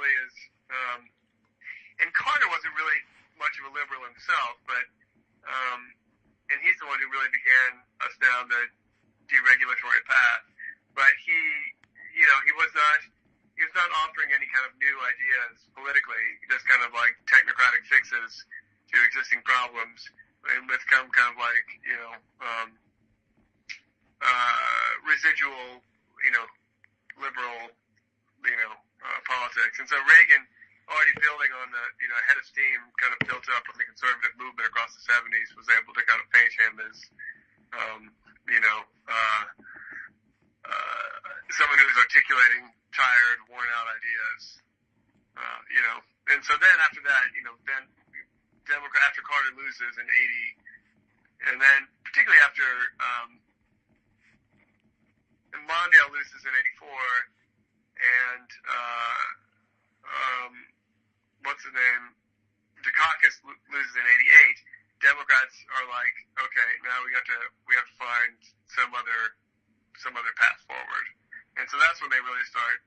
really is, and Carter wasn't really much of a liberal himself, but, and he's the one who really began us down the deregulatory path. But he was not offering any kind of new ideas politically, just kind of like technocratic fixes to existing problems, and with kind of like, residual, liberal, politics. And so Reagan, already building on the, head of steam, kind of built up on the conservative movement across the 70s, was able to kind of paint him as, someone who was articulating tired, worn-out ideas, And so then after that, then after Carter loses in 80, and then particularly after Mondale loses in 84, and what's his name, Dukakis loses in 88. Democrats are like, okay, now we have to find some other path forward, and so that's when they really start,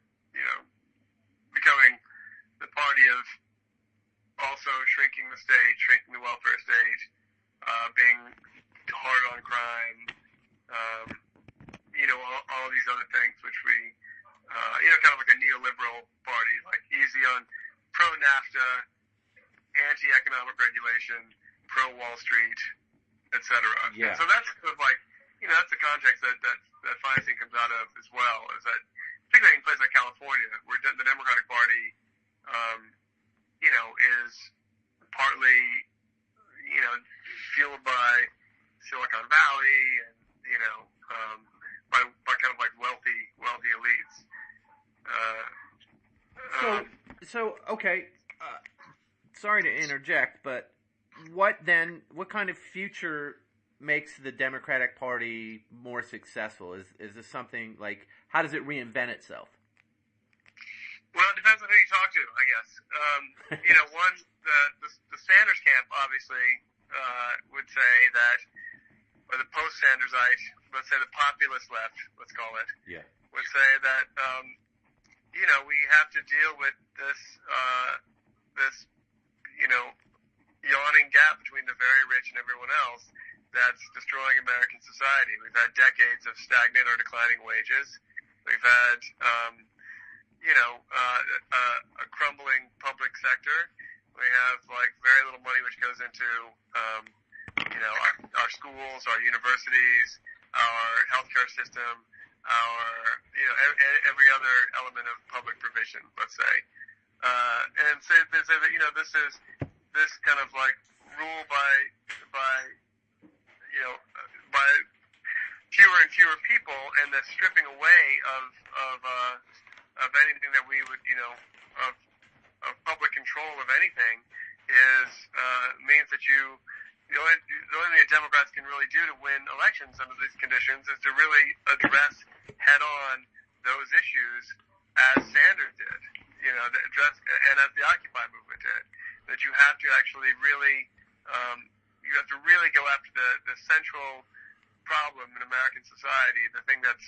becoming the party of also shrinking the state, shrinking the welfare state, being hard on crime, all these other things, which we, kind of like a neoliberal party, like easy on pro-NAFTA, anti-economic regulation, pro-Wall Street, etc. Yeah. And so that's sort of like, that's the context that Feinstein comes out of as well, is that particularly in places like California, where the Democratic Party, is partly, fueled by Silicon Valley and, by kind of like wealthy elites. Okay. Sorry to interject, but what kind of future makes the Democratic Party more successful? Is this something like, how does it reinvent itself? Well, it depends on who you talk to, I guess. The Sanders camp obviously would say that, or the post-Sandersite, let's say the populist left, let's call it, would say that, we have to deal with this, yawning gap between the very rich and everyone else that's destroying American society. We've had decades of stagnant or declining wages. We've had, a crumbling public sector. We have very little money which goes into, our schools, our universities, our healthcare system, every other element of public provision, let's say. And say that, this kind of like rule by fewer and fewer people, and the stripping away of anything that we would, of public control of anything means that the only thing that Democrats can really do to win elections under these conditions is to really address head on those issues as Sanders did, and as the Occupy movement did. That you have to actually really, go after the central problem in American society, the thing that's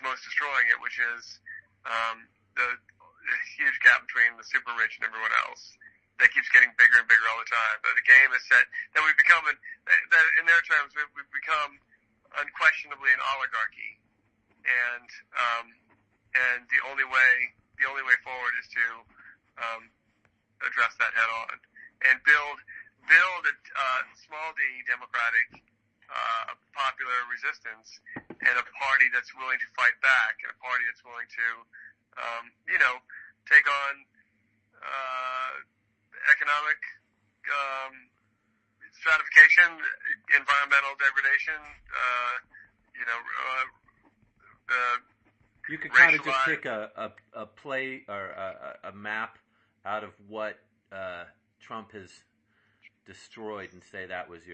most destroying it, which is the huge gap between the super rich and everyone else. That keeps getting bigger and bigger all the time. But the game is set that we've become, that in their terms, we've become unquestionably an oligarchy, and the only way forward is to address that head on and build a small d democratic popular resistance, and a party that's willing to fight back, and a party that's willing to take on economic stratification, environmental degradation, you could kind of just pick a play or a map out of what Trump has destroyed and say that was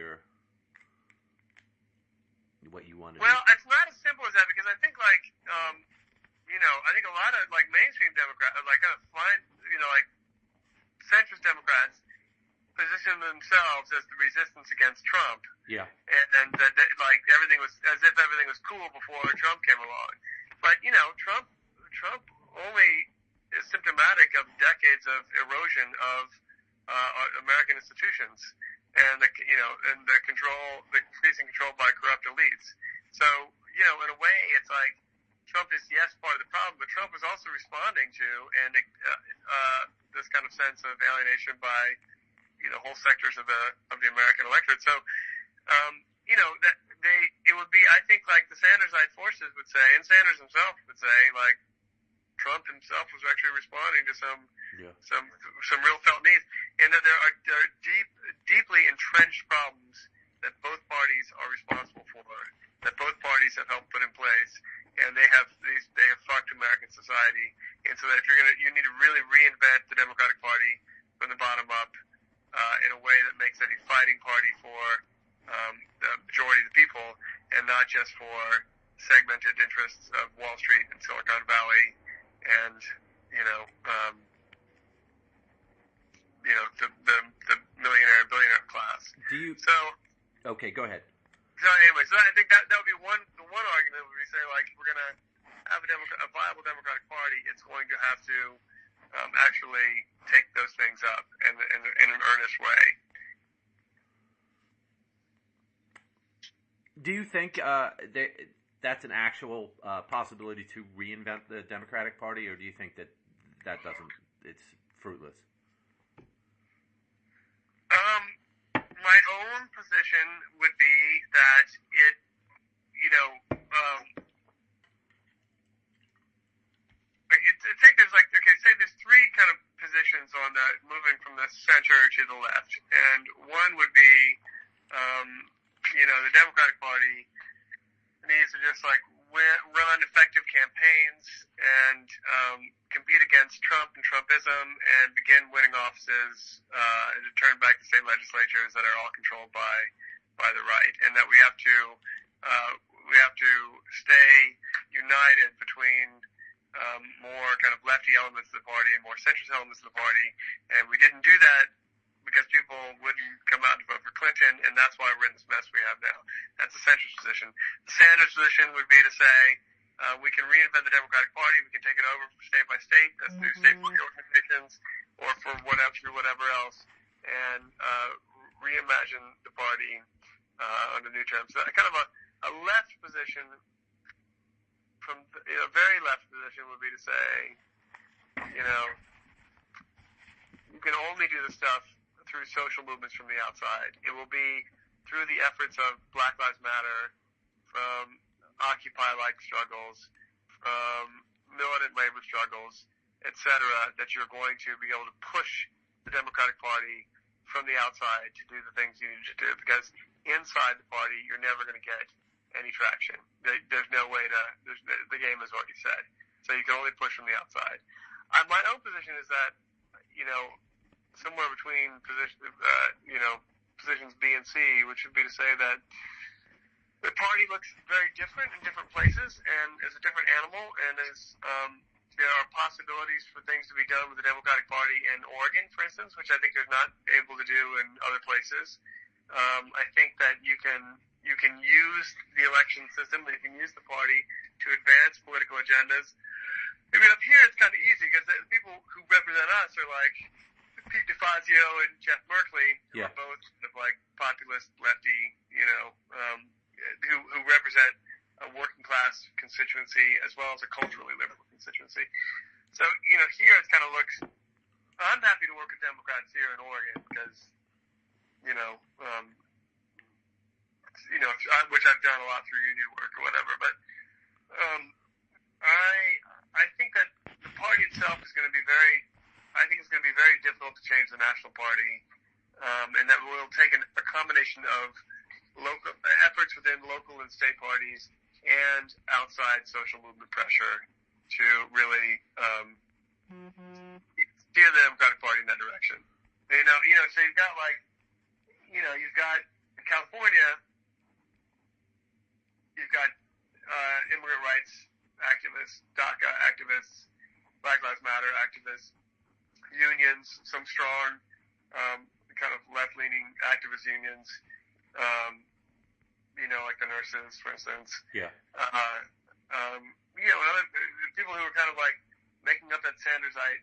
what you wanted. Well, it's not as simple as that, because I think I think a lot of mainstream Democrats, kind of fine, centrist Democrats position themselves as the resistance against Trump. Yeah. And that everything was as if everything was cool before Trump came along. But Trump only is symptomatic of decades of erosion of American institutions and the increasing control by corrupt elites. So in a way, it's like Trump is part of the problem, but Trump is also responding to this kind of sense of alienation by whole sectors of the American electorate. So that it would be, I think, like the Sandersite forces would say, and Sanders himself would say, like Trump himself was actually responding to some real felt needs, and that there are deeply entrenched problems that both parties are responsible for, that both parties have helped put in place, and they have fucked American society. And so that you need to really reinvent the Democratic Party from the bottom up in a way that makes it a fighting party for the majority of the people, and not just for segmented interests of Wall Street and Silicon Valley, and the millionaire and billionaire class. Okay, go ahead. So anyway, I think that would be one argument would be say, like, we're going to have a viable Democratic Party. It's going to have to actually take those things up in an earnest way. Do you think that's an actual possibility to reinvent the Democratic Party, or do you think that it's fruitless? My own position would be that it, say there's three kind of positions on the moving from the center to the left, and one would be, the Democratic Party needs to just like run effective campaigns and compete against Trump and Trumpism and begin winning offices and to turn back to state legislatures that are all controlled by the right, and that we have to stay united between more kind of lefty elements of the party and more centrist elements of the party, and we didn't do that because people wouldn't come out and vote for Clinton, and that's why we're in this mess we have now. That's the centrist position. The Sanders position would be to say, we can reinvent the Democratic Party, we can take it over state by state, that's through state party organizations, or through whatever else, and reimagine the party under new terms. So kind of a left position, from a very left position would be to say, you can only do this stuff through social movements from the outside. It will be through the efforts of Black Lives Matter, from Occupy-like struggles, from militant labor struggles, etc., that you're going to be able to push the Democratic Party from the outside to do the things you need to do. Because inside the party, you're never going to get any traction. There's no way to. The game is already set. So you can only push from the outside. My own position is that, somewhere between positions B and C, which would be to say that the party looks very different in different places and is a different animal, and there are possibilities for things to be done with the Democratic Party in Oregon, for instance, which I think they're not able to do in other places. I think that you can use the election system, you can use the party to advance political agendas. I mean, up here it's kind of easy because the people who represent us are like Pete DeFazio and Jeff Merkley, who are both sort of like populist lefty, who represent a working class constituency as well as a culturally liberal constituency. So, here it kind of looks. I'm happy to work with Democrats here in Oregon because, which I've done a lot through union work or whatever. But I think that the party itself is going to be it's going to be very difficult to change the National Party, and that will take a combination of local efforts within local and state parties and outside social movement pressure to really steer the Democratic Party in that direction. So you've got you've got in California, you've got immigrant rights activists, DACA activists, Black Lives Matter activists, unions, some strong kind of left-leaning activist unions, like the nurses, for instance. Yeah. Other people who are kind of like making up that Sandersite